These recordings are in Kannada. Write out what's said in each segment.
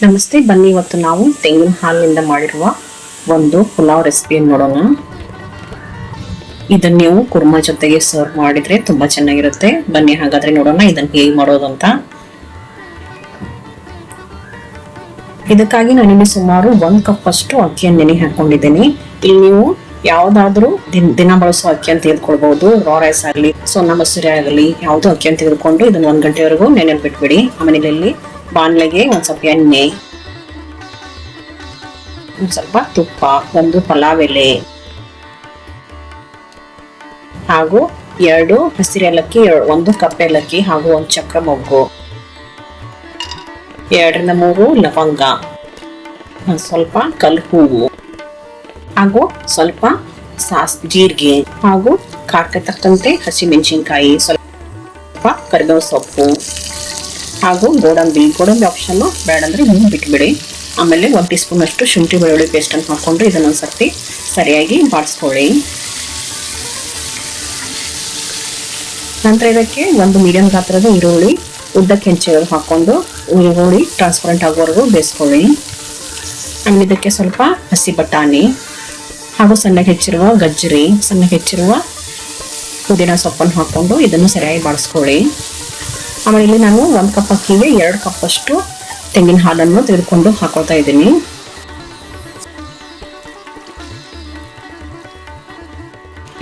ನಮಸ್ತೆ, ಬನ್ನಿ ಇವತ್ತು ನಾವು ತೆಂಗಿನ ಹಾಲಿನಿಂದ ಮಾಡಿರುವ ಒಂದು ಪುಲಾವ್ ರೆಸಿಪಿಯನ್ನು ನೋಡೋಣ. ಇದನ್ನ ನೀವು ಕುರ್ಮಾ ಜೊತೆಗೆ ಸರ್ವ್ ಮಾಡಿದ್ರೆ ತುಂಬಾ ಚೆನ್ನಾಗಿರುತ್ತೆ. ಬನ್ನಿ ಹಾಗಾದ್ರೆ ನೋಡೋಣ ಇದನ್ನ ಹೇಗೆ ಮಾಡೋದು ಅಂತ. ಇದಕ್ಕಾಗಿ ನಾನಿಲ್ಲಿ ಸುಮಾರು 1 ಕಪ್ ಅಷ್ಟು ಅಕ್ಕಿಯನ್ನು ನೆನೆ ಹಾಕೊಂಡಿದ್ದೀನಿ. ಇಲ್ಲಿ ನೀವು ಯಾವ್ದಾದ್ರು ದಿನ ಬಳಸೋ ಅಕ್ಕಿಯನ್ನು ತೆಗೆದುಕೊಳ್ಬಹುದು. ರಾ ರೈಸ್ ಆಗಲಿ, ಸೋನಾ ಮಸೂರಿ ಆಗಲಿ, ಯಾವ್ದು ಅಕ್ಕಿಯನ್ನು ತೆಗೆದುಕೊಂಡು ಇದನ್ನ 1 ಗಂಟೆವರೆಗೂ ನೆನೆ ಬಿಟ್ಬಿಡಿ. ಆಮೇಲೆ ಇಲ್ಲಿ ಬಾಣಲೆಗೆ ಒಂದ್ ಸ್ವಲ್ಪ ಎಣ್ಣೆ, ಒಂದ್ ಸ್ವಲ್ಪ ತುಪ್ಪ, ಒಂದು ಪಲಾವ್ ಎಲೆ ಹಾಗೂ 2 ಹಸಿರು ಏಲಕ್ಕಿ, 1 ಕಪ್ ಏಲಕ್ಕಿ ಹಾಗೂ 1 ಚಕ್ರ ಮೊಗ್ಗು, 2 ರಿಂದ 3 ಲವಂಗ, ಸ್ವಲ್ಪ ಕಲ್ ಹೂವು ಹಾಗೂ ಸ್ವಲ್ಪ ಜೀರಿಗೆ ಹಾಗೂ ಖಾರಕ್ಕೆ ತಕ್ಕಂತೆ ಹಸಿಮೆಣಸಿನಕಾಯಿ, ಸ್ವಲ್ಪ ಕರಿಬೇವು ಸೊಪ್ಪು ಹಾಗೂ ಗೋಡಂಬಿ ಆಪ್ಷನ್, ಬೇಡ ಅಂದ್ರೆ ಬಿಟ್ಬಿಡಿ. ಆಮೇಲೆ 1 ಟೀ ಸ್ಪೂನ್ ಅಷ್ಟು ಶುಂಠಿ ಬೆಳ್ಳುಳ್ಳಿ ಪೇಸ್ಟ್ ಅನ್ನು ಹಾಕೊಂಡು ಇದನ್ನ ಒಂದ್ಸರ್ತಿ ಸರಿಯಾಗಿ ಬಾಡಿಸ್ಕೊಳ್ಳಿ. ನಂತರ ಇದಕ್ಕೆ 1 ಮೀಡಿಯಂ ಗಾತ್ರದ ಈರುಳ್ಳಿ ಉದ್ದಕ್ಕೆ ಹೆಂಚಿಗಳು ಹಾಕೊಂಡು ಈರುಳ್ಳಿ ಟ್ರಾನ್ಸ್ಪರೆಂಟ್ ಆಗೋವರೆಗೂ ಬೇಯಿಸ್ಕೊಳ್ಳಿ. ಆಮೇಲೆ ಇದಕ್ಕೆ ಸ್ವಲ್ಪ ಹಸಿ ಬಟಾಣಿ ಹಾಗೂ ಸಣ್ಣಗೆ ಹೆಚ್ಚಿರುವ ಗಜ್ಜರಿ, ಸಣ್ಣಗೆ ಹೆಚ್ಚಿರುವ ಪುದೀನ ಸೊಪ್ಪನ್ನು ಹಾಕೊಂಡು ಇದನ್ನು ಸರಿಯಾಗಿ ಬಾಡಿಸ್ಕೊಳ್ಳಿ. ಆಮೇಲೆ ಇಲ್ಲಿ ನಾನು 1 ಕಪ್ ಅಕ್ಕಿಗೆ 2 ಕಪ್ ಅಷ್ಟು ತೆಂಗಿನ ಹಾಲನ್ನು ತೆಗೆದುಕೊಂಡು ಹಾಕೋತಾ ಇದ್ದೀನಿ.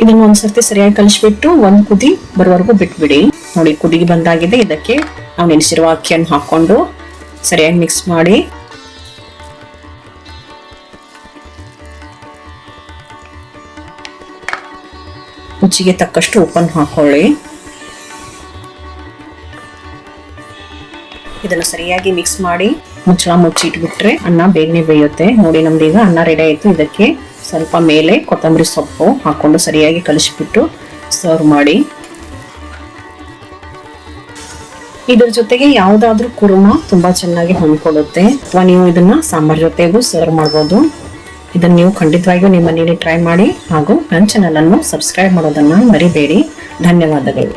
ಇದನ್ನು ಒಂದ್ಸರ್ತಿ ಸರಿಯಾಗಿ ಕಲಿಸ್ಬಿಟ್ಟು 1 ಕುದಿ ಬರುವವರೆಗೂ ಬಿಟ್ಬಿಡಿ. ನೋಡಿ, ಕುದಿಗೆ ಬಂದಾಗಿದೆ. ಇದಕ್ಕೆ ನಾವು ನೆನೆಸಿರುವ ಅಕ್ಕಿಯನ್ನು ಹಾಕೊಂಡು ಸರಿಯಾಗಿ ಮಿಕ್ಸ್ ಮಾಡಿ ರುಚಿಗೆ ತಕ್ಕಷ್ಟು ಉಪ್ಪನ್ನು ಹಾಕೊಳ್ಳಿ. ಇದನ್ನು ಸರಿಯಾಗಿ ಮಿಕ್ಸ್ ಮಾಡಿ ಮುಚ್ಚಳ ಮುಚ್ಚಿ ಇಟ್ಬಿಟ್ರೆ ಅನ್ನ ಬೇಗನೆ ಬೇಯುತ್ತೆ. ನೋಡಿ, ನಮ್ದೀಗ ಅನ್ನ ರೆಡಿ ಆಯ್ತು. ಇದಕ್ಕೆ ಸ್ವಲ್ಪ ಮೇಲೆ ಕೊತ್ತಂಬರಿ ಸೊಪ್ಪು ಹಾಕೊಂಡು ಸರಿಯಾಗಿ ಕಲಿಸ್ಬಿಟ್ಟು ಸರ್ವ್ ಮಾಡಿ. ಇದ್ರ ಜೊತೆಗೆ ಯಾವ್ದಾದ್ರೂ ಕುರ್ಮಾ ತುಂಬಾ ಚೆನ್ನಾಗಿ ಹೊಂದ್ಕೊಳ್ಳುತ್ತೆ. ಅಥವಾ ನೀವು ಇದನ್ನ ಸಾಂಬಾರ್ ಜೊತೆಗೂ ಸರ್ವ್ ಮಾಡ್ಬೋದು. ಇದನ್ನ ನೀವು ಖಂಡಿತವಾಗಿಯೂ ನಿಮ್ಮ ಮನೆಯಲ್ಲಿ ಟ್ರೈ ಮಾಡಿ ಹಾಗೂ ನನ್ನ ಚಾನಲ್ ಅನ್ನು ಸಬ್ಸ್ಕ್ರೈಬ್ ಮಾಡೋದನ್ನ ಮರಿಬೇಡಿ. ಧನ್ಯವಾದಗಳು.